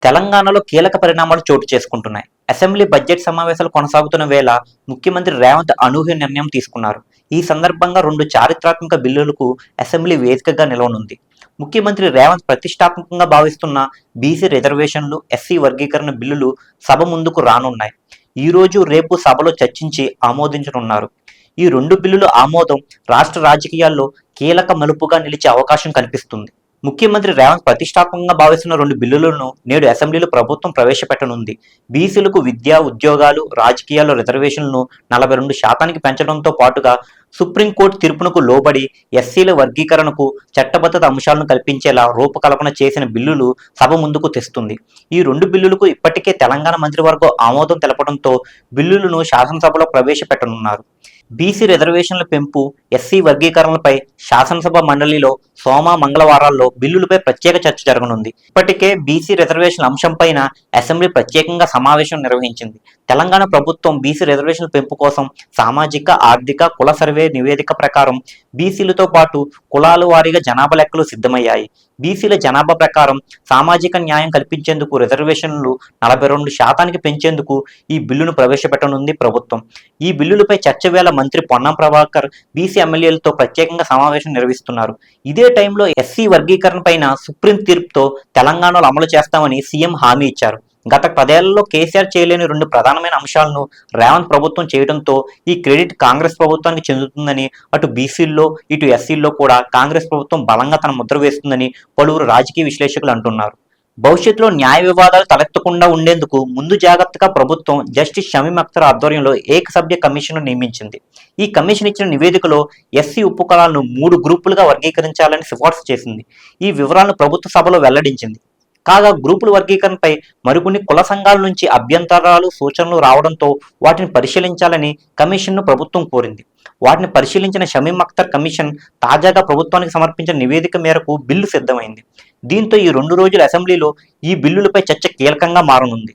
తెలంగాణలో కీలక పరిణామాలు చోటు చేసుకుంటున్నాయి. అసెంబ్లీ బడ్జెట్ సమావేశాలు కొనసాగుతున్న వేళ ముఖ్యమంత్రి రేవంత్ అనూహ్య నిర్ణయం తీసుకున్నారు. ఈ సందర్భంగా 2 చారిత్రాత్మక బిల్లులకు అసెంబ్లీ వేదికగా నిలవనుంది. ముఖ్యమంత్రి రేవంత్ ప్రతిష్టాత్మకంగా భావిస్తున్న బీసీ రిజర్వేషన్లు, ఎస్సీ వర్గీకరణ బిల్లులు సభ ముందుకు రానున్నాయి. ఈ రోజు, రేపు సభలో చర్చించి ఆమోదించనున్నారు. ఈ 2 బిల్లుల ఆమోదం రాష్ట్ర రాజకీయాల్లో కీలక మలుపుగా నిలిచే అవకాశం కనిపిస్తుంది. ముఖ్యమంత్రి రేవంత్ ప్రతిష్టాత్మకంగా భావిస్తున్న 2 బిల్లులను నేడు అసెంబ్లీలో ప్రభుత్వం ప్రవేశపెట్టనుంది. బీసీలకు విద్య, ఉద్యోగాలు, రాజకీయాల్లో రిజర్వేషన్లను 42% పెంచడంతో పాటుగా సుప్రీంకోర్టు తీర్పునకు లోబడి ఎస్సీల వర్గీకరణకు చట్టబద్ధత అంశాలను కల్పించేలా రూపకల్పన చేసిన బిల్లులు సభ ముందుకు తెస్తుంది. ఈ 2 బిల్లులకు ఇప్పటికే తెలంగాణ మంత్రివర్గం ఆమోదం తెలపడంతో బిల్లులను శాసనసభలో ప్రవేశపెట్టనున్నారు. బీసీ రిజర్వేషన్ల పెంపు, ఎస్సీ వర్గీకరణలపై శాసనసభ మండలిలో మంగళవారాల్లో బిల్లులపై ప్రత్యేక చర్చ జరగనుంది. ఇప్పటికే బీసీ రిజర్వేషన్ల అంశంపైన అసెంబ్లీ ప్రత్యేకంగా సమావేశం నిర్వహించింది. తెలంగాణ ప్రభుత్వం బీసీ రిజర్వేషన్ల పెంపు కోసం సామాజిక, ఆర్థిక, కుల సర్వే నివేదిక ప్రకారం బీసీలతో పాటు కులాల వారీగా జనాభా లెక్కలు సిద్ధమయ్యాయి. బీసీల జనాభా ప్రకారం సామాజిక న్యాయం కల్పించేందుకు రిజర్వేషన్లు 42% పెంచేందుకు ఈ బిల్లును ప్రవేశపెట్టనుంది ప్రభుత్వం. ఈ బిల్లులపై చర్చ వేళ మంత్రి పొన్నం ప్రభాకర్ బీసీ ఎమ్మెల్యేలతో ప్రత్యేకంగా సమావేశం నిర్వహిస్తున్నారు. ఇదే టైంలో ఎస్సీ వర్గీకరణ పైన సుప్రీం తీర్పుతో తెలంగాణలో అమలు చేస్తామని సీఎం హామీ ఇచ్చారు. గత 10 ఏళ్లలో కేసీఆర్ చేయలేని 2 ప్రధానమైన అంశాలను రేవంత్ ప్రభుత్వం చేయడంతో ఈ క్రెడిట్ కాంగ్రెస్ ప్రభుత్వానికి చెందుతుందని అటు బీసీల్లో, ఇటు ఎస్సీల్లో కూడా కాంగ్రెస్ ప్రభుత్వం బలంగా తన ముద్ర వేస్తుందని పలువురు రాజకీయ విశ్లేషకులు అంటున్నారు. భవిష్యత్తులో న్యాయ వివాదాలు తలెత్తకుండా ఉండేందుకు ముందు జాగ్రత్తగా ప్రభుత్వం జస్టిస్ షమీమ్ అఖ్తర్ ఆధ్వర్యంలో ఏకసభ్య కమిషన్ను నియమించింది. ఈ కమిషన్ ఇచ్చిన నివేదికలో ఎస్సీ ఉపకులాలను 3 గ్రూపులుగా వర్గీకరించాలని సిఫార్సు చేసింది. ఈ వివరాలను ప్రభుత్వ సభలో వెల్లడించింది. కాగా గ్రూపుల వర్గీకరణపై మరికొన్ని కుల సంఘాల నుంచి అభ్యంతరాలు, సూచనలు రావడంతో వాటిని పరిశీలించాలని కమిషన్ను ప్రభుత్వం కోరింది. వాటిని పరిశీలించిన షమీమ్ అఖ్తర్ కమిషన్ తాజాగా ప్రభుత్వానికి సమర్పించిన నివేదిక మేరకు బిల్లు సిద్ధమైంది. దీంతో ఈ 2 రోజుల అసెంబ్లీలో ఈ బిల్లులపై చర్చ కీలకంగా మారనుంది.